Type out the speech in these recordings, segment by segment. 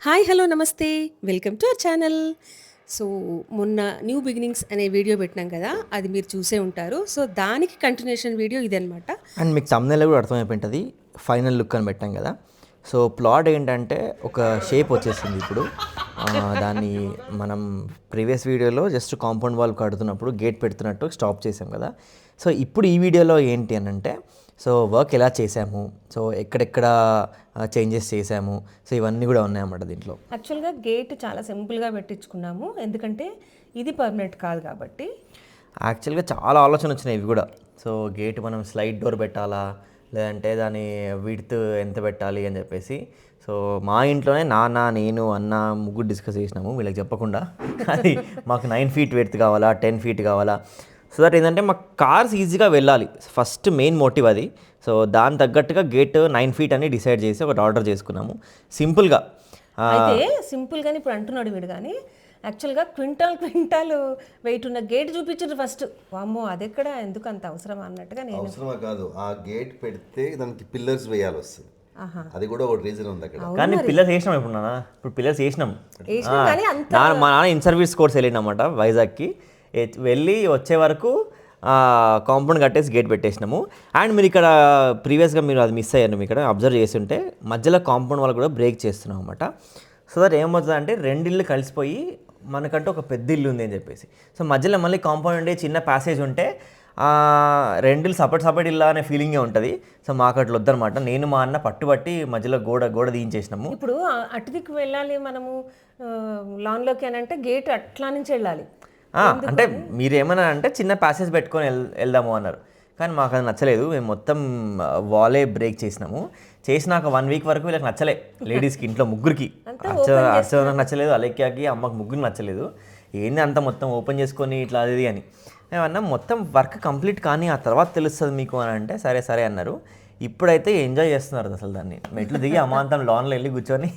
Hi hello నమస్తే welcome to our channel. So మొన్న new beginnings అనే వీడియో పెట్టినాం కదా, అది మీరు చూసే ఉంటారు. సో దానికి కంటిన్యూషన్ వీడియో ఇదనమాట. అండ్ మీకు తమ్నెల్ కూడా అర్థమైపోయింటుంది, ఫైనల్ లుక్ అని పెట్టాం కదా. సో ప్లాట్ ఏంటంటే ఒక షేప్ వచ్చేసింది ఇప్పుడు. దాన్ని మనం ప్రీవియస్ వీడియోలో జస్ట్ కాంపౌండ్ వాల్ కడుతున్నప్పుడు గేట్ పెడుతున్నట్టు స్టాప్ చేసాం కదా. సో ఇప్పుడు ఈ వీడియోలో ఏంటి అని అంటే, సో వర్క్ ఎలా చేసాము, సో ఎక్కడెక్కడ చేంజెస్ చేసాము, సో ఇవన్నీ కూడా ఉన్నాయన్నమాట దీంట్లో. యాక్చువల్గా గేట్ చాలా సింపుల్గా పెట్టించుకున్నాము, ఎందుకంటే ఇది పర్మనెంట్ కాదు కాబట్టి. యాక్చువల్గా చాలా ఆలోచన వచ్చినాయి ఇవి కూడా. సో గేట్ మనం స్లైడ్ డోర్ పెట్టాలా, లేదంటే దాని విడ్త్ ఎంత పెట్టాలి అని చెప్పేసి. సో మా ఇంట్లోనే నాన్న, నేను, అన్న ముగ్గురు డిస్కస్ చేసినాము వీళ్ళకి చెప్పకుండా. అది మాకు 9 feet విడ్త్ కావాలా, 10 feet కావాలా, సో దట్ ఏంటంటే మాకు కార్స్ ఈజీగా వెళ్ళాలి, ఫస్ట్ మెయిన్ మోటివ్ అది. సో దాని తగ్గట్టుగా గేట్ 9 feet అని డిసైడ్ చేసి ఒకటి ఆర్డర్ చేసుకున్నాము సింపుల్గా. అయితే సింపుల్గానే ఇప్పుడు అంటున్నాడు వీడు, కానీ యాక్చువల్గా క్వింటాల్ వెయిట్ ఉన్న గేట్ చూపించారు ఫస్ట్. వామ్మో అదెక్కడ, ఎందుకు అంత అవసరం అన్నట్టుగా నేను. అవసరమా కాదు, ఆ గేట్ పెడితే దానికి పిల్లర్స్ వేయాలి వస్తుంది. అది కూడా ఒక రీజన్ ఉంది అక్కడ. కానీ పిల్లర్స్ వేసినాం ఇప్పుడు నాన్న, ఇప్పుడు పిల్లర్స్ వేసినాం. కానీ అంత మా నాన్న ఇన్ సర్వీస్ కోర్స్ వెళ్ళినమాట వైజాగ్కి. వెళ్ళి వచ్చే వరకు కాంపౌండ్ కట్టేసి గేట్ పెట్టేసినాము. అండ్ మీరు ఇక్కడ ప్రీవియస్గా మీరు అది మిస్ అయ్యారు, మీరు ఇక్కడ అబ్జర్వ్ చేస్తుంటే మధ్యలో కాంపౌండ్ వాళ్ళు కూడా బ్రేక్ చేస్తున్నాం అనమాట. సో దట్ ఏమవుతుందంటే రెండు ఇల్లు కలిసిపోయి మనకంటూ ఒక పెద్ద ఇల్లు ఉంది అని చెప్పేసి. సో మధ్యలో మళ్ళీ కాంపౌండ్ ఉండే చిన్న ప్యాసేజ్ ఉంటే రెండిల్లు సపరేట్ ఇల్లా అనే ఫీలింగే ఉంటుంది. సో మాకు అట్లా వద్దనమాట. నేను మా అన్న పట్టుబట్టి మధ్యలో గోడ తీయించేసినాము. ఇప్పుడు అటు దిక్కు వెళ్ళాలి మనము లాన్లోకి అని అంటే గేట్ అట్లా నుంచి వెళ్ళాలి. అంటే మీరు ఏమన్నా అంటే చిన్న ప్యాసేజ్ పెట్టుకొని వెళ్దాము అన్నారు, కానీ మాకు అది నచ్చలేదు. మేము మొత్తం వాలే బ్రేక్ చేసినాక 1 week వరకు వీళ్ళకి నచ్చలే, లేడీస్కి ఇంట్లో ముగ్గురికి. అర్చనకు నచ్చలేదు, అలేఖ్యకి, అమ్మకి ముగ్గురికి నచ్చలేదు. ఏంది అంతా మొత్తం ఓపెన్ చేసుకొని ఇట్లా అది అని. ఏమన్నా మొత్తం వర్క్ కంప్లీట్ కానీ ఆ తర్వాత తెలుస్తుంది మీకు అని అంటే సరే అన్నారు. ఇప్పుడైతే ఎంజాయ్ చేస్తున్నారు అసలు దాన్ని. మెట్లు దిగి అమాంతం లాన్లో వెళ్ళి కూర్చొని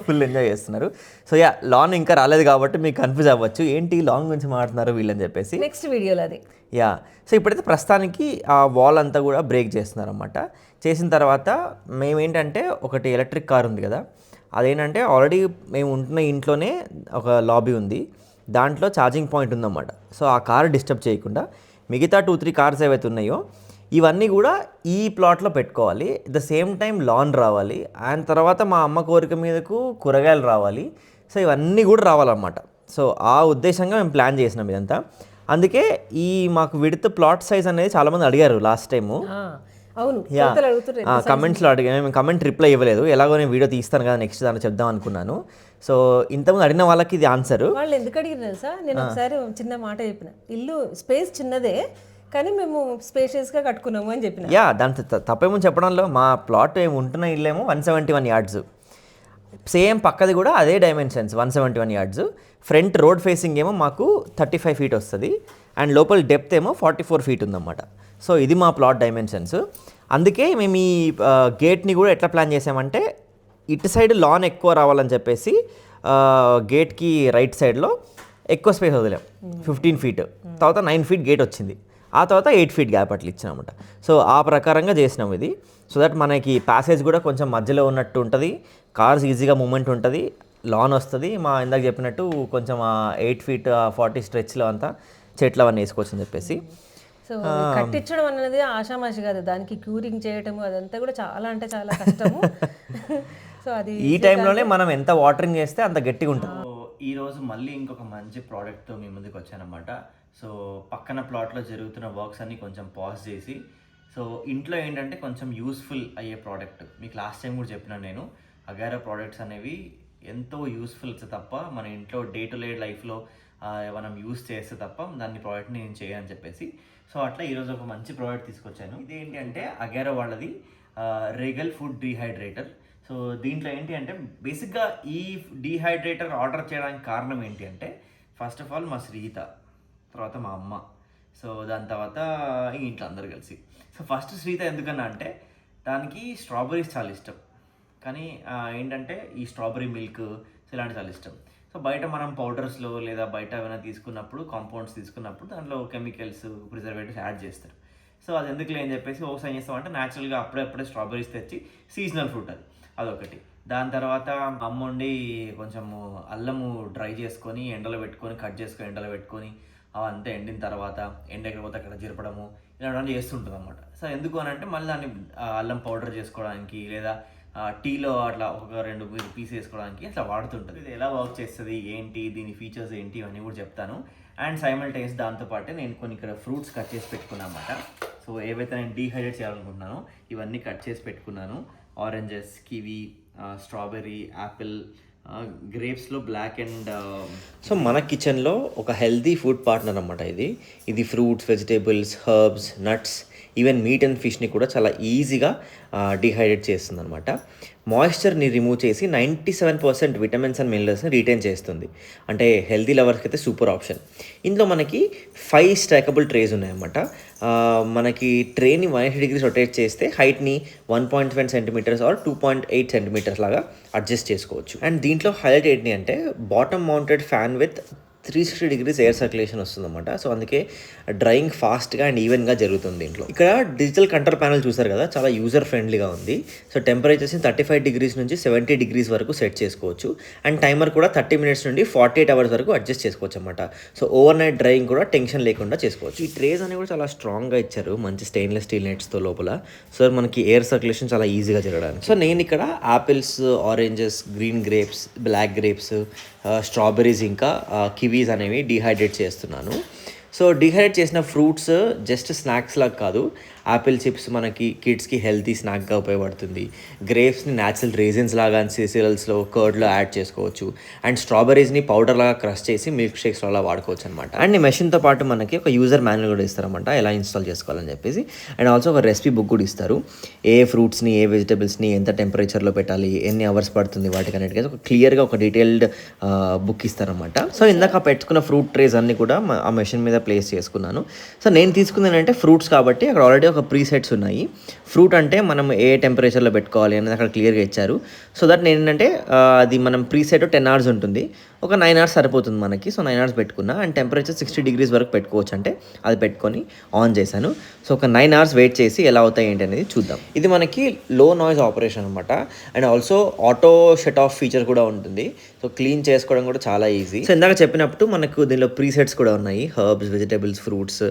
ఫుల్ ఎంజాయ్ చేస్తున్నారు. సో లాన్ ఇంకా రాలేదు కాబట్టి మీకు కన్ఫ్యూజ్ అవ్వచ్చు, ఏంటి లాన్ గురించి మాట్లాడుతున్నారు వీళ్ళని చెప్పేసి. నెక్స్ట్ వీడియోలో అది. సో ఇప్పుడైతే ప్రస్తుతానికి ఆ వాల్ అంతా కూడా బ్రేక్ చేస్తున్నారు అన్నమాట. చేసిన తర్వాత మేమేంటంటే ఒకటి ఎలక్ట్రిక్ కార్ ఉంది కదా, అదేంటంటే ఆల్రెడీ మేము ఉంటున్న ఇంట్లోనే ఒక లాబీ ఉంది, దాంట్లో ఛార్జింగ్ పాయింట్ ఉందన్నమాట. సో ఆ కార్ డిస్టర్బ్ చేయకుండా మిగతా 2-3 కార్స్ ఏవైతే ఉన్నాయో ఇవన్నీ కూడా ఈ ప్లాట్లో పెట్టుకోవాలి. ద సేమ్ టైం లాన్ రావాలి, అండ్ తర్వాత మా అమ్మ కోరిక మీదకు కూరగాయలు రావాలి. సో ఇవన్నీ కూడా రావాలన్నమాట. సో ఆ ఉద్దేశంగా మేము ప్లాన్ చేసినాం ఇదంతా. అందుకే ఈ మాకు విడ్త్ ప్లాట్ సైజ్ అనేది చాలామంది అడిగారు లాస్ట్ టైము. అవును, కమెంట్స్లో అడిగాను, మేము కమెంట్ రిప్లై ఇవ్వలేదు. ఎలాగో నేను వీడియో తీస్తాను కదా నెక్స్ట్ దాన్ని చెప్దాం అనుకున్నాను. సో ఇంతకుముందు అడిగిన వాళ్ళకి ఇది ఆన్సర్. వాళ్ళు ఎందుకు అడిగినారు సార్, నేను ఒకసారి చిన్న మాట చెప్పిన, ఇల్లు స్పేస్ చిన్నదే కానీ మేము స్పేషియస్గా కట్టుకున్నాము అని చెప్పిన. దాని తప్పేమో చెప్పడంలో. మా ప్లాట్ ఏమి ఉంటున్న ఇల్లేమో 171 yards, సేమ్ పక్కది కూడా అదే dimensions 171 yards. Front road facing ఏమో మాకు 35 feet వస్తుంది, అండ్ లోపల డెప్త్ ఏమో 44 feet ఉందన్నమాట. సో ఇది మా ప్లాట్ డైమెన్షన్స్. అందుకే మేము ఈ గేట్ని కూడా ఎట్లా ప్లాన్ చేసామంటే, ఇటు సైడ్ లాన్ ఎక్కువ రావాలని చెప్పేసి గేట్కి రైట్ సైడ్లో ఎక్కువ స్పేస్ వదిలాం, 15 feet. తర్వాత 9 feet గేట్ వచ్చింది, ఆ తర్వాత 8 feet గ్యాప్ అట్లా ఇచ్చినామన్నమాట. సో ఆ ప్రకారంగా చేసినాం ఇది. సో దట్ మనకి ప్యాసేజ్ కూడా కొంచెం మధ్యలో ఉన్నట్టు ఉంటుంది, కార్స్ ఈజీగా మూమెంట్ ఉంటుంది, లాన్ వస్తుంది. మా ఇందాక చెప్పినట్టు కొంచెం 8 feet 40 స్ట్రెచ్లో అంతా చెట్లు అవన్నీ వేసుకోవచ్చు అని చెప్పేసి. సో కట్టించడం అనేది ఆషామాషి కాదు, దానికి క్యూరింగ్ చేయటము అదంతా కూడా చాలా అంటే చాలా కష్టము. సో అది ఈ టైంలోనే మనం ఎంత వాటరింగ్ చేస్తే అంత గట్టిగా ఉంటుంది. ఈరోజు మళ్ళీ ఇంకొక మంచి ప్రోడక్ట్తో మీ ముందుకు వచ్చానమాట. సో పక్కన ప్లాట్లో జరుగుతున్న వర్క్స్ అన్ని కొంచెం పాజ్ చేసి, సో ఇంట్లో ఏంటంటే కొంచెం యూస్ఫుల్ అయ్యే ప్రోడక్ట్. మీకు లాస్ట్ టైం కూడా చెప్పినాను నేను, అగారో ప్రోడక్ట్స్ అనేవి ఎంతో యూస్ఫుల్ తప్ప మన ఇంట్లో డే టు డే లైఫ్లో మనం యూస్ చేస్తే తప్ప దాన్ని ప్రోడక్ట్ని నేను చేయని చెప్పేసి. సో అట్లా ఈరోజు ఒక మంచి ప్రోడక్ట్ తీసుకొచ్చాను. ఇదేంటి అంటే అగారో వాళ్ళది రెగల్ ఫుడ్ డీహైడ్రేటర్. సో దీంట్లో ఏంటి అంటే బేసిక్గా ఈ డీహైడ్రేటర్ ఆర్డర్ చేయడానికి కారణం ఏంటి అంటే, ఫస్ట్ ఆఫ్ ఆల్ మా శ్రీత, తర్వాత మా అమ్మ, సో దాని తర్వాత ఇంట్లో అందరు కలిసి. సో ఫస్ట్ శ్రీత ఎందుకన్నా అంటే దానికి స్ట్రాబెర్రీస్ చాలా ఇష్టం, కానీ ఏంటంటే ఈ స్ట్రాబెర్రీ మిల్క్ ఇలాంటి చాలా ఇష్టం. సో బయట మనం పౌడర్స్లో లేదా బయట ఏమైనా తీసుకున్నప్పుడు, కాంపౌండ్స్ తీసుకున్నప్పుడు దాంట్లో కెమికల్స్, ప్రిజర్వేటివ్స్ యాడ్ చేస్తారు. సో అది ఎందుకు లేని చెప్పేసి ఒకసారి ఏం చేస్తామంటే న్యాచురల్గా అప్పుడప్పుడే స్ట్రాబెర్రీస్ తెచ్చి, సీజనల్ ఫ్రూట్ అదొకటి. దాని తర్వాత అమ్ముండి కొంచెము అల్లము డ్రై చేసుకొని ఎండలో పెట్టుకొని కట్ చేసుకొని ఎండలో పెట్టుకొని అవంతా ఎండిన తర్వాత ఎండకపోతే అక్కడ జిరపడము ఇలాంటివన్నీ చేస్తుంటుంది అనమాట. సో ఎందుకు అని అంటే మళ్ళీ దాన్ని అల్లం పౌడర్ చేసుకోవడానికి లేదా టీలో అట్లా ఒక 2 పీస్ వేసుకోవడానికి అట్లా వాడుతుంటుంది. ఇది ఎలా వర్క్ చేస్తుంది ఏంటి దీని ఫీచర్స్ ఏంటి ఇవన్నీ కూడా చెప్తాను. అండ్ సైమల్టేనియస్ దాంతోపాటు నేను కొన్ని ఇక్కడ ఫ్రూట్స్ కట్ చేసి పెట్టుకున్నాను అన్నమాట. సో ఏవైతే నేను డీహైడ్రేట్ చేయాలనుకుంటున్నానో ఇవన్నీ కట్ చేసి పెట్టుకున్నాను. ఆరెంజెస్, కివీ, స్ట్రాబెర్రీ, యాపిల్, గ్రేప్స్లో బ్లాక్ అండ్ సో మన కిచెన్లో ఒక హెల్తీ ఫుడ్ పార్ట్నర్ అన్నమాట ఇది fruits, vegetables, herbs, nuts, even meat and ఫిష్ని కూడా చాలా ఈజీగా డీహైడ్రేట్ చేస్తుంది అనమాట. మాయిశ్చర్ని రిమూవ్ చేసి 97% విటమిన్స్ అండ్ మినరల్స్ని రిటైన్ చేస్తుంది. అంటే హెల్తీ లవర్స్కి అయితే సూపర్ ఆప్షన్. ఇందులో మనకి 5 స్టాకబుల్ ట్రేస్ ఉన్నాయన్నమాట. మనకి ట్రేని 180 degrees రొటేట్ చేస్తే హైట్ని 1.7 centimeters ఆర్ 2.8 centimeters లాగా అడ్జస్ట్ చేసుకోవచ్చు. అండ్ దీంట్లో హైలైట్ ఏంటి అంటే bottom mounted fan with 360 degrees air circulation వస్తుందన్నమాట. సో అందుకే డ్రైయింగ్ ఫాస్ట్గా అండ్ ఈవెన్గా జరుగుతుంది దీంట్లో. ఇక్కడ డిజిటల్ కంట్రోల్ ప్యానల్ చూసారు కదా, చాలా యూజర్ ఫ్రెండ్లీగా ఉంది. సో టెంపరేచర్స్ని 35 degrees నుంచి 70 degrees వరకు సెట్ చేసుకోవచ్చు. అండ్ టైమర్ కూడా 30 minutes నుండి 48 hours వరకు అడ్జస్ట్ చేసుకోవచ్చు అనమాట. సో ఓవర్ నైట్ డ్రైయింగ్ కూడా టెన్షన్ లేకుండా చేసుకోవచ్చు. ఈ ట్రేస్ అనేవి కూడా చాలా స్ట్రాంగ్గా ఇచ్చారు, మంచి స్టెయిన్లెస్ స్టీల్ నెట్స్తో లోపల. సో మనకి ఎయిర్ సర్క్యులేషన్ చాలా ఈజీగా జరగడానికి. సో నేను ఇక్కడ apples, oranges, green grapes, black grapes, strawberries ఇంకా కివీస్ అనేవి డీహైడ్రేట్ చేస్తున్నాను. సో డీహైడ్రేట్ చేసిన ఫ్రూట్స్ జస్ట్ స్నాక్స్ లాగా కాదు, యాపిల్ చిప్స్ మనకి కిడ్స్కి హెల్తీ స్నాక్గా ఉపయోగపడుతుంది. గ్రేప్స్ని న్యాచురల్ రేజిన్స్ లాగా సీరియల్స్లో, కర్డ్లో యాడ్ చేసుకోవచ్చు. అండ్ స్ట్రాబెర్రీస్ని పౌడర్ లాగా క్రష్ చేసి మిల్క్ షేక్స్లో అలా వాడుకోవచ్చు అనమాట. అండ్ ఈ మెషిన్తో పాటు మనకి ఒక యూజర్ మాన్యువల్ కూడా ఇస్తారన్నమాట, ఎలా ఇన్స్టాల్ చేసుకోవాలని చెప్పేసి. అండ్ ఆల్సో ఒక రెసిపీ బుక్ కూడా ఇస్తారు. ఏ ఫ్రూట్స్ని, ఏ వెజిటబుల్స్ని ఎంత టెంపరేచర్లో పెట్టాలి, ఎన్ని అవర్స్ పడుతుంది వాటికి అనేది ఒక క్లియర్గా ఒక డీటెయిల్డ్ బుక్ ఇస్తారన్నమాట. సో ఇందాక పెట్టుకున్న ఫ్రూట్ ట్రేస్ అన్నీ కూడా ఆ మెషిన్ మీద ప్లేస్ చేసుకున్నాను. సో నేను తీసుకుంది అంటే ఫ్రూట్స్ కాబట్టి అక్కడ ఆల్రెడీ ఒక ప్రీసెట్స్ ఉన్నాయి. ఫ్రూట్ అంటే మనం ఏ టెంపరేచర్లో పెట్టుకోవాలి అనేది అక్కడ క్లియర్గా ఇచ్చారు. సో దట్ నేను ఏంటంటే అది మనం ప్రీసెట్ 10 hours ఉంటుంది, ఒక 9 hours సరిపోతుంది మనకి. సో 9 hours పెట్టుకున్నా. అండ్ టెంపరేచర్ 60 degrees వరకు పెట్టుకోవచ్చు అంటే అది పెట్టుకొని ఆన్ చేశాను. సో ఒక 9 hours వెయిట్ చేసి ఎలా అవుతాయి ఏంటి అనేది చూద్దాం. ఇది మనకి లో నాయిస్ ఆపరేషన్ అనమాట. And also auto shut off feature కూడా ఉంటుంది. సో క్లీన్ చేసుకోవడం కూడా చాలా ఈజీ. సో ఇందాక చెప్పినప్పుడు మనకు దీనిలో ప్రీసెట్స్ కూడా ఉన్నాయి, herbs, vegetables, fruits,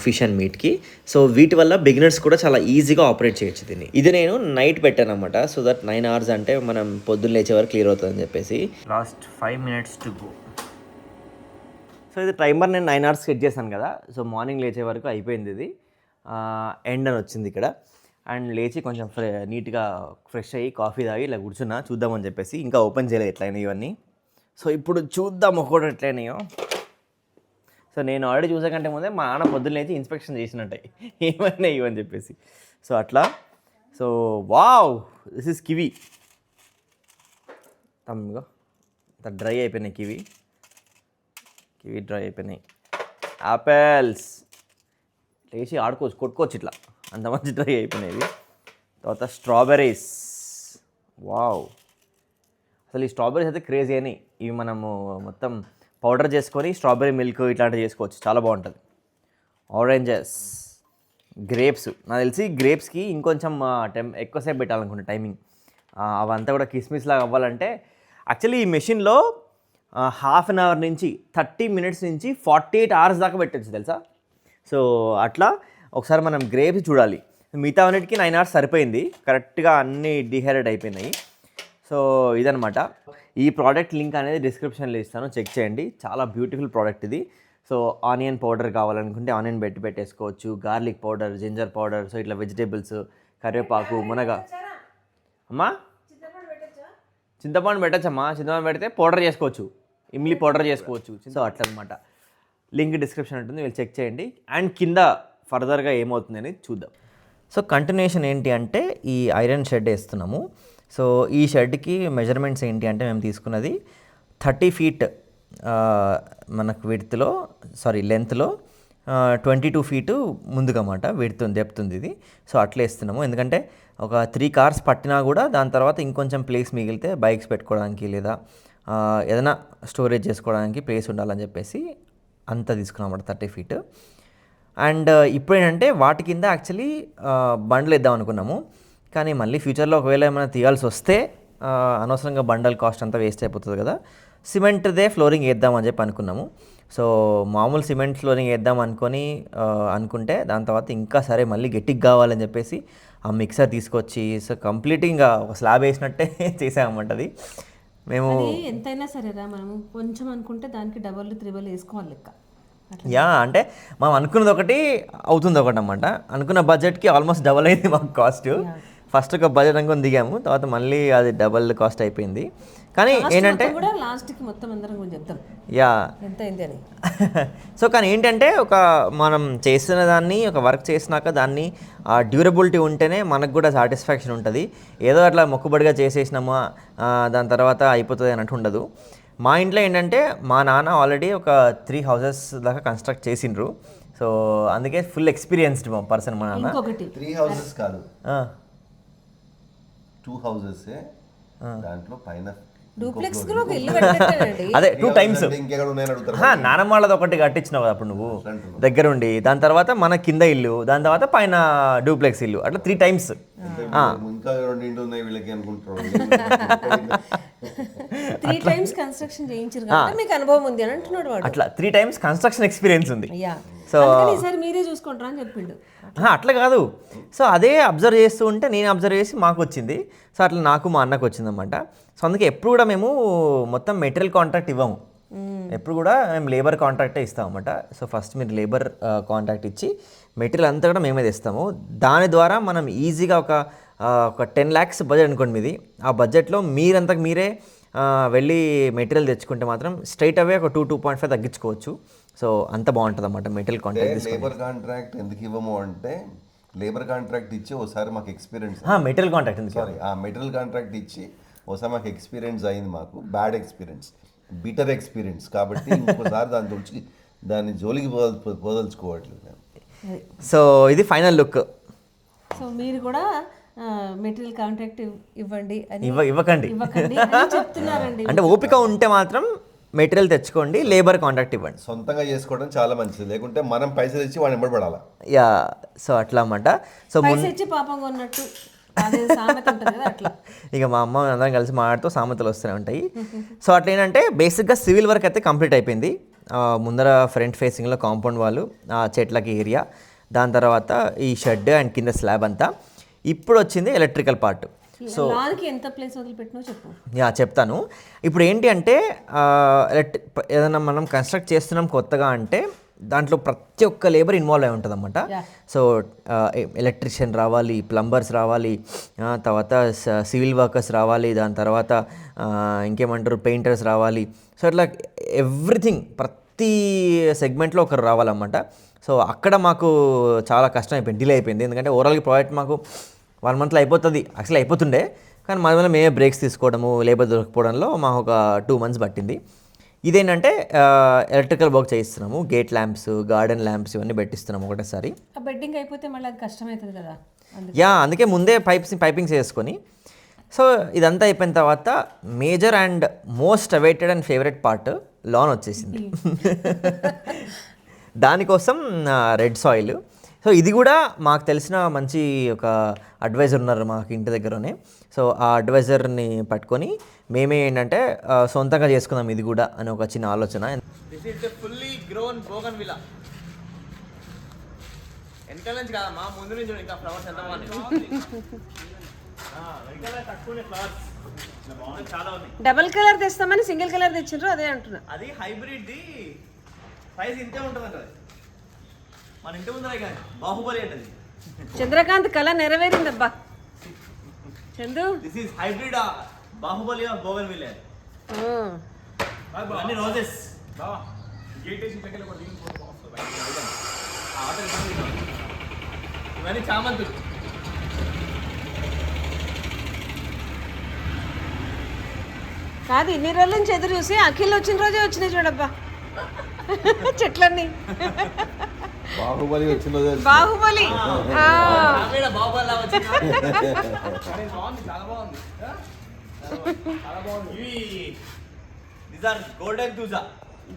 fish and మీట్కి. సో వీటి వల్ల బిగినర్స్ కూడా చాలా ఈజీగా ఆపరేట్ చేయొచ్చు దీన్ని. ఇది నేను నైట్ పెట్టాను అనమాట. సో దట్ 9 hours అంటే మనం పొద్దున్న లేచే వరకు క్లియర్ అవుతుందని చెప్పేసి. Last 5 minutes to go. So ఇది టైమర్ నేను 9 hours సెట్ చేశాను కదా. సో మార్నింగ్ లేచే వరకు అయిపోయింది. ఇది ఎండ్ అని వచ్చింది ఇక్కడ. అండ్ లేచి కొంచెం నీట్గా ఫ్రెష్ అయ్యి కాఫీ తాగి ఇలా కూర్చున్నా చూద్దామని చెప్పేసి. ఇంకా ఓపెన్ చేయలేదు ఎట్లయినా ఇవన్నీ. సో ఇప్పుడు చూద్దాం ఒక్కొక్కటి ఎట్లయినాయో. సో నేను ఆల్రెడీ చూసే కంటే ముందే మా నాన్న పొద్దున్న లేచి ఇన్స్పెక్షన్ చేసినట్టే ఏమైనా ఇవని చెప్పేసి. సో అట్లా. So wow, this is kiwi. తమ్ముగా డ్రై అయిపోయినాయి కివీ డ్రై అయిపోయినాయి. యాపిల్స్ లేచి ఆడుకోవచ్చు, కొట్టుకోవచ్చు ఇట్లా, అంత మంచి డ్రై అయిపోయినాయి. తర్వాత స్ట్రాబెర్రీస్. వావ్, అసలు ఈ స్ట్రాబెర్రీస్ అయితే క్రేజీ అని. ఇవి మనము మొత్తం పౌడర్ చేసుకొని స్ట్రాబెర్రీ మిల్క్ ఇట్లాంటివి చేసుకోవచ్చు, చాలా బాగుంటుంది. Oranges, grapes. నాకు తెలిసి గ్రేప్స్కి ఇంకొంచెం ఎక్కువసేపు పెట్టాలనుకుంటా టైమింగ్. అవంతా కూడా కిస్మిస్ లాగా అవ్వాలంటే యాక్చువల్లీ ఈ మెషిన్లో 1/2 hour నుంచి 30 minutes నుంచి 48 hours దాకా పెట్టచ్చు తెలుసా. సో అట్లా ఒకసారి మనం గ్రేప్స్ చూడాలి. మిగతా అన్నిటికీ 9 hours సరిపోయింది, కరెక్ట్గా అన్నీ డీహైడ్రేట్ అయిపోయినాయి. సో ఇదనమాట. ఈ ప్రోడక్ట్ లింక్ అనేది డిస్క్రిప్షన్లో ఇస్తాను, చెక్ చేయండి. చాలా బ్యూటిఫుల్ ప్రోడక్ట్ ఇది. సో ఆనియన్ పౌడర్ కావాలనుకుంటే ఆనియన్ పెట్టేసుకోవచ్చు, garlic powder, ginger powder, so ఇట్లా వెజిటేబుల్స్, కరివేపాకు, మునగ. అమ్మా చింతపండు పెట్టచ్చమ్మా, చింతపండు పెడితే పౌడర్ చేసుకోవచ్చు, ఇమ్లీ పౌడర్ చేసుకోవచ్చు. సో అట్లా అనమాట. లింక్ డిస్క్రిప్షన్ ఉంటుంది, వీళ్ళు చెక్ చేయండి. అండ్ కింద ఫర్దర్గా ఏమవుతుంది అనేది చూద్దాం. సో కంటిన్యూషన్ ఏంటి అంటే ఈ ఐరన్ షెడ్ వేస్తున్నాము. సో ఈ షెడ్కి మెజర్మెంట్స్ ఏంటి అంటే మేము తీసుకున్నది 30 feet మనకు లెంత్లో 22 feet ముందుగా అన్నమాట డెప్తుంది ఇది. సో అట్లా వేస్తున్నాము, ఎందుకంటే ఒక 3 cars పట్టినా కూడా దాని తర్వాత ఇంకొంచెం ప్లేస్ మిగిలితే బైక్స్ పెట్టుకోవడానికి లేదా ఏదైనా స్టోరేజ్ చేసుకోవడానికి ప్లేస్ ఉండాలని చెప్పేసి అంతా తీసుకున్నాం అన్నమాట 30 feet. అండ్ ఇప్పుడు ఏంటంటే వాటి కింద యాక్చువల్లీ బండ్లు వేద్దాం అనుకున్నాము, కానీ మళ్ళీ ఫ్యూచర్లో ఒకవేళ ఏమైనా తీయాల్సి వస్తే అనవసరంగా బండల్ కాస్ట్ అంతా వేస్ట్ అయిపోతుంది కదా, సిమెంట్దే ఫ్లోరింగ్ వేద్దామని చెప్పి అనుకున్నాము. సో మామూలు సిమెంట్ ఫ్లోరింగ్ వేద్దాం అనుకుంటే దాని తర్వాత ఇంకా సరే మళ్ళీ గట్టిగా కావాలని చెప్పేసి ఆ మిక్సర్ తీసుకొచ్చి సో కంప్లీట్గా ఇంకా ఒక స్లాబ్ వేసినట్టే చేసామన్నమాట. అది మేము ఎంతైనా సరేరా మనం కొంచెం అనుకుంటే దానికి డబల్ త్రిబుల్ వేసుకోవాలి లెక్క. యా అంటే మనం అనుకున్నది ఒకటి అవుతుంది ఒకటి అన్నమాట. అనుకున్న బడ్జెట్కి ఆల్మోస్ట్ డబల్ అయింది మాకు కాస్ట్. ఫస్ట్ ఒక బడ్జెట్ అనుకుని దిగాము, తర్వాత మళ్ళీ అది డబల్ కాస్ట్ అయిపోయింది. కానీ ఏంటంటే కూడా లాస్ట్కి మొత్తం అందరం కొంచెం చెప్తాం యా ఎంత అయింది అని. సో కానీ ఏంటంటే మనం చేసిన దాన్ని ఒక వర్క్ చేసినాక దాన్ని డ్యూరబిలిటీ ఉంటేనే మనకు కూడా సాటిస్ఫాక్షన్ ఉంటుంది. ఏదో అట్లా మొక్కుబడిగా చేసేసినామా దాని తర్వాత అయిపోతుంది అన్నట్టు ఉండదు. మా ఇంట్లో ఏంటంటే మా నాన్న ఆల్రెడీ ఒక 3 houses దాకా కన్స్ట్రక్ట్ చేసిండ్రు. సో అందుకే ఫుల్ ఎక్స్పీరియన్స్డ్ పర్సన్ మా నాన్న. ఇంకొకటి 3 houses కాదు, 2 houses, దాంట్లో పైన డూప్లెక్స్ కూడా ఒక ఇల్లు కట్టాడండి. అదే 2 times. ఇంకెక్కడ ఉన్నాయని అడుగుతారు. నానమ్మ వాళ్ళది ఒకటి కట్టించినావు కదా అప్పుడు నువ్వు దగ్గరుండి, దాని తర్వాత మన కింద ఇల్లు, దాని తర్వాత పైన డూప్లెక్స్ ఇల్లు, అట్లా 3 times. ఇంకా 2 ఇండ్లు ఉన్నాయి వీళ్ళకి అనుకుంటారు. 3 times కన్స్ట్రక్షన్ చేయించారు కాబట్టి మీకు అనుభవం ఉంది అని అంటున్నాడు వాడు. అట్లా 3 times కన్స్ట్రక్షన్ ఎక్స్పీరియన్స్ ఉంది. సో ఈసారి మీరే చూసుకుంటారా అని చెప్పిండు. అట్లా కాదు, సో అదే అబ్జర్వ్ చేస్తూ ఉంటే నేను అబ్జర్వ్ చేసి మాకు వచ్చింది. సో అట్లా నాకు మా అన్నకు వచ్చిందన్నమాట. సో అందుకే ఎప్పుడు కూడా మేము మొత్తం మెటీరియల్ కాంట్రాక్ట్ ఇవ్వము, ఎప్పుడు కూడా మేము లేబర్ కాంట్రాక్టే ఇస్తాం అన్నమాట. సో ఫస్ట్ మీరు లేబర్ కాంట్రాక్ట్ ఇచ్చి మెటీరియల్ అంతా కూడా మేమే తెస్తాము. దాని ద్వారా మనం ఈజీగా ఒక 10 lakhs బడ్జెట్ అనుకోండి మీది, ఆ బడ్జెట్లో మీరంతకు మీరే వెళ్ళి మెటీరియల్ తెచ్చుకుంటే మాత్రం స్ట్రైట్ అవే ఒక 2.5 తగ్గించుకోవచ్చు. సో అంత బాగుంటుంది అన్నమాట మెటీరియల్ కాంట్రాక్ట్. లేబర్ కాంట్రాక్ట్ ఎందుకు ఇవ్వము అంటే, లేబర్ కాంట్రాక్ట్ ఇచ్చి ఒకసారి మాకు ఎక్స్పీరియన్స్, మెటీరియల్ కాంట్రాక్ట్ సారీ ఆ మెటీరియల్ కాంట్రాక్ట్ ఇచ్చి ఒకసారి మాకు ఎక్స్పీరియన్స్ అయింది, మాకు బ్యాడ్ ఎక్స్పీరియన్స్, బిటర్ ఎక్స్పీరియన్స్. కాబట్టి ఇంకోసారి దాన్ని జోలికి పోదలుచుకోవట్లేదు. సో ఇది ఫైనల్ లుక్. సో మీరు కూడా మెటీరియల్ కాంట్రాక్ట్ ఇవ్వండి అని ఇవ్వకండి అని చెప్తున్నారండి. అంటే ఓపిక ఉంటే మాత్రం మెటీరియల్ తెచ్చుకోండి, లేబర్ కాంట్రాక్ట్ ఇవ్వండి. సొంతంగా చేసుకోవడం చాలా మంచిది, లేకుంటే మనం పైసలు ఇచ్చి వాడిని ఎంబడబడాలి. యా సో అట్లా అన్నమాట. సో పైసలు ఇచ్చి పాపంగా ఉన్నట్టు సామెత ఉంటుంది కదా అట్లా. ఇక మా అమ్మ అందరం కలిసి మాట్లాడుతూ సామెతలు వస్తూనే ఉంటాయి. సో అట్లా ఏంటంటే బేసిక్గా సివిల్ వర్క్ అయితే కంప్లీట్ అయిపోయింది. ముందర ఫ్రంట్ ఫేసింగ్లో కాంపౌండ్ వాళ్ళు, చెట్లకి ఏరియా, దాని తర్వాత ఈ షెడ్ అండ్ కింద స్లాబ్ అంతా. ఇప్పుడు వచ్చింది ఎలక్ట్రికల్ పార్ట్. సో ఎంత ప్లేస్ వదిలిపెట్టినో చెప్పు. యా చెప్తాను. ఇప్పుడు ఏంటి అంటే ఏదైనా మనం కన్స్ట్రక్ట్ చేస్తున్నాం కొత్తగా అంటే దాంట్లో ప్రతి ఒక్క లేబర్ ఇన్వాల్వ్ అయి ఉంటుంది అన్నమాట. సో ఎలక్ట్రీషియన్ రావాలి, ప్లంబర్స్ రావాలి, తర్వాత సివిల్ వర్కర్స్ రావాలి, దాని తర్వాత ఇంకేమంటారు పెయింటర్స్ రావాలి. సో అట్లా ఎవ్రీథింగ్ ప్రతి సెగ్మెంట్లో ఒకరు రావాలన్నమాట. సో అక్కడ మాకు చాలా కష్టం అయిపోయింది, డిలే అయిపోయింది. ఎందుకంటే ఓవరాల్గా ప్రాజెక్ట్ మాకు 1 monthలో అయిపోతుంది, యాక్చువల్లీ అయిపోతుండే, కానీ మన వల్ల మేమే బ్రేక్స్ తీసుకోవడము, లేబర్ దొరకపోవడంలో మాకు ఒక 2 months పట్టింది. ఇదేంటంటే ఎలక్ట్రికల్ వర్క్ చేయిస్తున్నాము, గేట్ ల్యాంప్స్, గార్డెన్ ల్యాంప్స్ ఇవన్నీ పెట్టిస్తున్నాము ఒకటేసారి. బెడ్డింగ్ అయిపోతే మళ్ళీ అది కష్టమవుతుంది కదా. యా అందుకే ముందే పైపింగ్స్ వేసుకొని. సో ఇదంతా అయిపోయిన తర్వాత major and most awaited and favourite part లాన్ వచ్చేసింది. దానికోసం రెడ్ సాయిల్. సో ఇది కూడా మాకు తెలిసిన మంచి ఒక అడ్వైజర్ ఉన్నారు మాకు ఇంటి దగ్గరనే. సో ఆ అడ్వైజర్ని పట్టుకొని మేమే ఏంటంటే సొంతంగా చేసుకుందాం ఇది కూడా అని ఒక చిన్న ఆలోచన. This is the fully grown bougainvillea. వెనకాల నుంచి కాదమ్మా, ముందు నుంచి ఇంకా ఫ్లవర్స్ ఎంత బాగున్నాయి. చాలా ఉన్నాయి. డబుల్ కలర్ తెస్తామని సింగిల్ కలర్ తెచ్చిండ్రు, అదే అంటున్నా. అది హైబ్రిడ్ ది ప్రైస్ ఇంతే ఉంటుంది అంటది. మన ఇంటి ముందరే కానీ బాహుబలి అంటది. చంద్రకాంత్ కళ నెరవేరిందబ్బా Chandu. This is hybrid Baahubali of bougainvillea. అన్ని రోజెస్. బావా గేట్ వేసి పక్కన ఒక దీని ఫోటో వస్తుంది. ఇవన్నీ చామంతులు. కాదు ఇన్ని రోజుల నుంచి ఎదురు చూసి అఖిల్ వచ్చిన రోజే వచ్చినాయి చూడబ్బా చెట్లన్నీ. బాహుబలి వచ్చిన బాహుబలి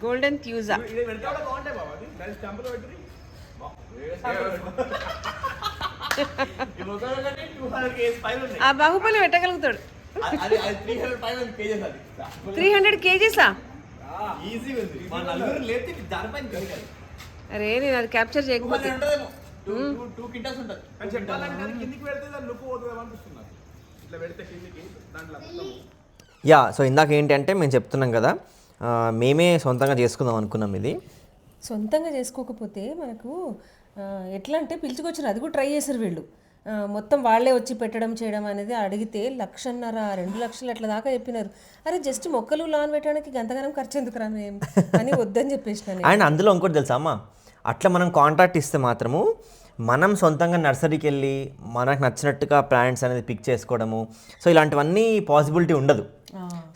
గోల్డెన్ ట్యూజా. ఆ బాహుబలి పెట్టగలుగుతాడు. అది 300 kgs అది 300 kgs ఈజీగా ఉంది. మా నలుగురు లేపితే దానిపైన దొరికారు. అరే నేను అది క్యాప్చర్ చేయకపోతే ఉంటుందేమో 2 quintals ఉంటుంది. అని చెప్పాలంటే అది కిందికి పెడితే దాని లుక్ పోతుంది అనిపిస్తుంది. ఇట్లా పెడితే కిందికి దాంట్లో యా, సో ఇందాక ఏంటంటే మేము చెప్తున్నాం కదా, మేమే సొంతంగా చేసుకుందాం అనుకున్నాం ఇది. సొంతంగా చేసుకోకపోతే మనకు ఎట్లా అంటే పిలుచుకొచ్చారు, అది కూడా ట్రై చేశారు వీళ్ళు. మొత్తం వాళ్ళే వచ్చి పెట్టడం చేయడం అనేది అడిగితే 1,50,000 2 లక్షలు అట్లా దాకా చెప్పినారు. అరే జస్ట్ మొక్కలు లాన్ పెట్టడానికి గంతగానం ఖర్చు ఎందుకు రా మేము అని వద్దని చెప్పేసిన. అండ్ అందులో ఇంకోటి తెలుసా అమ్మా, అట్లా మనం కాంట్రాక్ట్ ఇస్తే మాత్రము మనం సొంతంగా నర్సరీకి వెళ్ళి మనకు నచ్చినట్టుగా ప్లాంట్స్ అనేది పిక్ చేసుకోవడము, సో ఇలాంటివన్నీ పాసిబిలిటీ ఉండదు.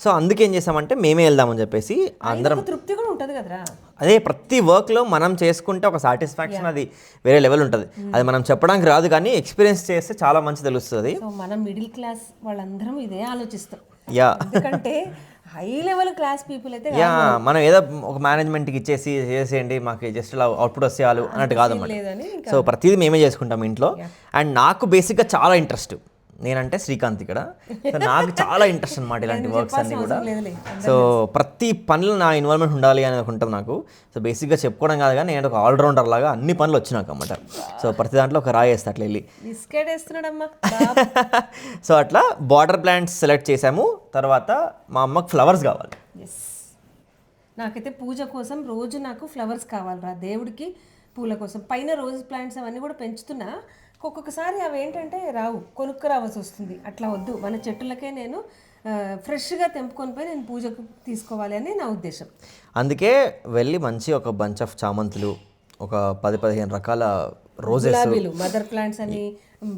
సో అందుకే ఏం చేసామంటే మేమే వెళ్దామని చెప్పేసి అందరం. తృప్తి కూడా ఉంటుంది కదరా. అదే ప్రతి వర్క్లో మనం చేసుకుంటే ఒక సాటిస్ఫాక్షన్ అది వేరే లెవెల్ ఉంటుంది. అది మనం చెప్పడానికి రాదు, కానీ ఎక్స్పీరియన్స్ చేస్తే చాలా మంచి తెలుస్తుంది. సో మనం మిడిల్ క్లాస్ వాళ్ళందరం ఇదే ఆలోచిస్తాం. యా, ఎందుకంటే హై లెవెల్ క్లాస్ పీపుల్ అయితే యా, మనం ఏదో ఒక మేనేజ్మెంట్కి ఇచ్చేసి చేసేయండి మాకు జస్ట్ ఇలా అవుట్పుట్ వస్తే చాలు అన్నట్టు కాదన్నమాట. లేదని సో ప్రతిదీ మేమే చేసుకుంటాం ఇంట్లో. అండ్ నాకు బేసిక్గా చాలా ఇంట్రెస్ట్, నేనంటే శ్రీకాంత్ ఇక్కడ, సో నాకు చాలా ఇంట్రెస్ట్ అనమాట ఇలాంటి వర్క్స్ అన్నీ కూడా. సో ప్రతి పనిలో నా ఇన్వాల్వ్మెంట్ ఉండాలి అనేది ఒక ఉంటుంది నాకు. సో బేసిక్గా చెప్పుకోవడం కాదు కానీ నేను ఒక ఆల్రౌండర్ లాగా అన్ని పనులు వచ్చి నాకు అన్నమాట. సో ప్రతి దాంట్లో ఒక రాయి వేస్తా అట్లా వెళ్ళి. బిస్కెట్ వేస్తున్నాడమ్మా. సో అట్లా బార్డర్ ప్లాంట్స్ సెలెక్ట్ చేసాము. తర్వాత మా అమ్మకి ఫ్లవర్స్ కావాలి. ఎస్, నాకైతే పూజ కోసం రోజు నాకు ఫ్లవర్స్ కావాలిరా, దేవుడికి పూల కోసం. పైన రోజ్ ప్లాంట్స్ అవన్నీ కూడా పెంచుతున్నా, ఒక్కొక్కసారి అవి ఏంటంటే రావు, కొనుక్కు రావాల్సి వస్తుంది. అట్లా వద్దు, మన చెట్టులకే నేను ఫ్రెష్గా తెంపుకొని పోయి నేను పూజకు తీసుకోవాలి అని నా ఉద్దేశం. అందుకే వెళ్ళి మంచి ఒక బంచ్ ఆఫ్ చామంతులు, ఒక 10-15 రకాల రోజెస్, గులాబీలు, మదర్ ప్లాంట్స్ అని,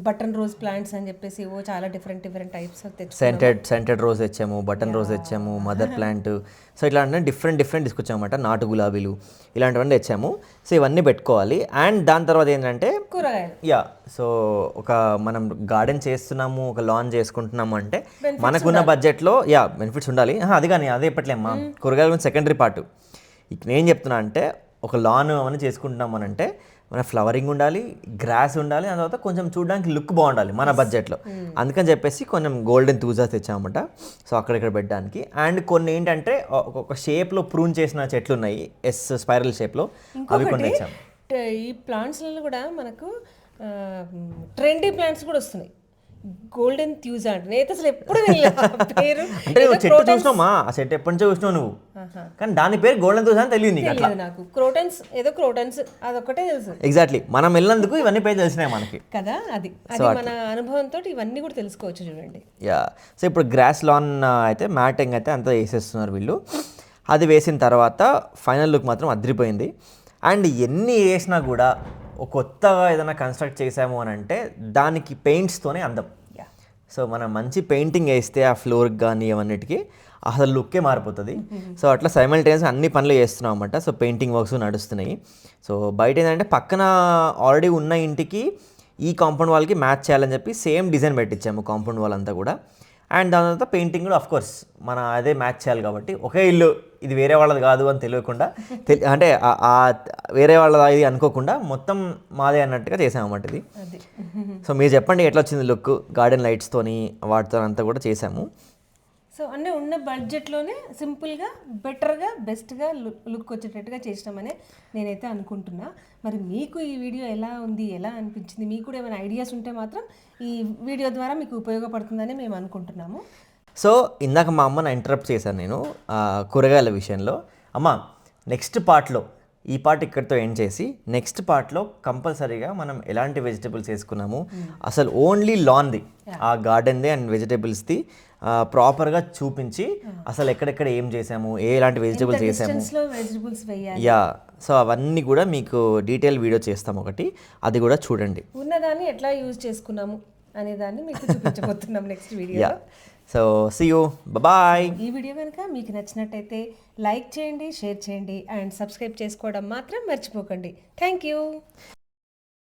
బటన్ రోజ్ ప్లాంట్స్ అని చెప్పేసి చాలా డిఫరెంట్ టైప్స్ సెంటెడ్ రోజ్ తెచ్చాము, బటన్ రోజ్ తెచ్చాము, మదర్ ప్లాంట్, సో ఇట్లాంటి డిఫరెంట్ తీసుకొచ్చామన్నమాట. నాటు గులాబీలు ఇలాంటివన్నీ తెచ్చాము. సో ఇవన్నీ పెట్టుకోవాలి. అండ్ దాని తర్వాత ఏంటంటే కూరగాయలు. యా, సో ఒక మనం గార్డెన్ చేస్తున్నాము, ఒక లాన్ చేసుకుంటున్నాము అంటే మనకున్న బడ్జెట్లో యా బెనిఫిట్స్ ఉండాలి. అది కానీ అదే చెప్పట్లేమ్మా, కూరగాయల గురించి సెకండరీ పార్ట్. నేను చెప్తున్నా అంటే ఒక లాన్ అవన్నీ చేసుకుంటున్నాం అని అంటే మన ఫ్లవరింగ్ ఉండాలి, గ్రాస్ ఉండాలి, దాని తర్వాత కొంచెం చూడడానికి లుక్ బాగుండాలి మన బడ్జెట్లో. అందుకని చెప్పేసి కొంచెం గోల్డెన్ తూజాస్ తెచ్చామన్నమాట. సో అక్కడిక్కడ పెట్టడానికి. అండ్ కొన్ని ఏంటంటే ఒక షేప్లో ప్రూన్ చేసిన చెట్లు ఉన్నాయి, స్పైరల్ షేప్లో, అవి కొన్ని తెచ్చాము. ఈ ప్లాంట్స్లలో కూడా మనకు ట్రెండీ ప్లాంట్స్ కూడా వస్తున్నాయి. గోల్డెన్ థ్యూజా అంటే నేనైతే అసలు ఎప్పుడు పేరు అంటే నువ్వు చెట్టు చూసినావా, ఆ చెట్టు ఎప్పటి నుంచో చూసినావు నువ్వు, కానీ దాని పేరు గోల్డెన్ థ్యూజా అని తెలియదు నీకు. అట్లా నాకు క్రోటన్స్ అదొక్కటే తెలుసు. ఎగ్జాక్ట్లీ, మనం వెళ్ళినందుకు ఇవన్నీ పేరు తెలిసినాయి మనకి కదా. అది మన అనుభవంతో ఇవన్నీ కూడా తెలుసుకోవచ్చు చూడండి. యా, సో ఇప్పుడు గ్రాస్ లాన్ అయితే మ్యాటింగ్ అయితే అంతా వేసేస్తున్నారు వీళ్ళు. అది వేసిన తర్వాత ఫైనల్ లుక్ మాత్రం అదిరిపోయింది. అండ్ ఎన్ని వేసినా కూడా కొత్తగా ఏదైనా కన్స్ట్రక్ట్ చేసాము అని అంటే దానికి పెయింట్స్తోనే అందం. సో మనం మంచి పెయింటింగ్ వేస్తే ఆ ఫ్లోర్కి కానీ అవన్నిటికీ అసలు లుక్కే మారిపోతుంది. సో అట్లా సైమల్టేనియస్గా అన్ని పనులు చేస్తున్నాం అన్నమాట. సో పెయింటింగ్ వర్క్స్ నడుస్తున్నాయి. సో బయట ఏంటంటే పక్కన ఆల్రెడీ ఉన్న ఇంటికి ఈ కాంపౌండ్ వాళ్ళకి మ్యాచ్ చేయాలని చెప్పి సేమ్ డిజైన్ పెట్టించాము కాంపౌండ్ వాల్ అంతా కూడా. అండ్ దాని తర్వాత పెయింటింగ్ కూడా ఆఫ్ కోర్స్ మన అదే మ్యాచ్ చేయాలి కాబట్టి, ఒకే ఇల్లు ఇది వేరే వాళ్ళది కాదు అని తెలియకుండా అంటే వేరే వాళ్ళది ఇది అనుకోకుండా మొత్తం మాదే అన్నట్టుగా చేసామన్నమాట ఇది. సో మీరు చెప్పండి ఎట్లా వచ్చింది లుక్, గార్డెన్ లైట్స్తోని వాటితో అంతా కూడా చేసాము. సో అన్నీ ఉన్న బడ్జెట్లోనే సింపుల్గా, బెటర్గా, బెస్ట్గా లుక్ వచ్చేటట్టుగా చేసినామని నేనైతే అనుకుంటున్నా. మరి మీకు ఈ వీడియో ఎలా ఉంది, ఎలా అనిపించింది, మీకు కూడా ఏమైనా ఐడియాస్ ఉంటే మాత్రం ఈ వీడియో ద్వారా మీకు ఉపయోగపడుతుందని మేము అనుకుంటున్నాము. సో ఇందాక మా అమ్మని ఇంటరప్ట్ చేశాను నేను కూరగాయల విషయంలో. అమ్మ, నెక్స్ట్ పార్ట్లో ఈ పార్ట్ ఇక్కడితో ఎండ్ చేసి నెక్స్ట్ పార్ట్లో కంపల్సరీగా మనం ఎలాంటి వెజిటేబుల్స్ వేసుకున్నాము, అసలు ఓన్లీ లాన్ది, ఆ గార్డెన్ది అండ్ వెజిటేబుల్స్ది ప్రాపర్గా చూపించి అసలు ఎక్కడెక్కడ ఏం చేసాము, ఎలాంటి వెజిటేబుల్స్ చేసాము, యా, సో అవన్నీ కూడా మీకు డీటెయిల్ వీడియో చేస్తాము ఒకటి, అది కూడా చూడండి. ఉన్నదాన్ని ఎట్లా యూజ్ చేసుకున్నాము అనే దాన్ని మీకు చూపించబోతున్నాం next video. So see you, bye. ఈ వీడియో కనుక మీకు నచ్చినట్టయితే లైక్ చేయండి, షేర్ చేయండి అండ్ సబ్స్క్రైబ్ చేసుకోవడం మాత్రం మర్చిపోకండి. Thank you.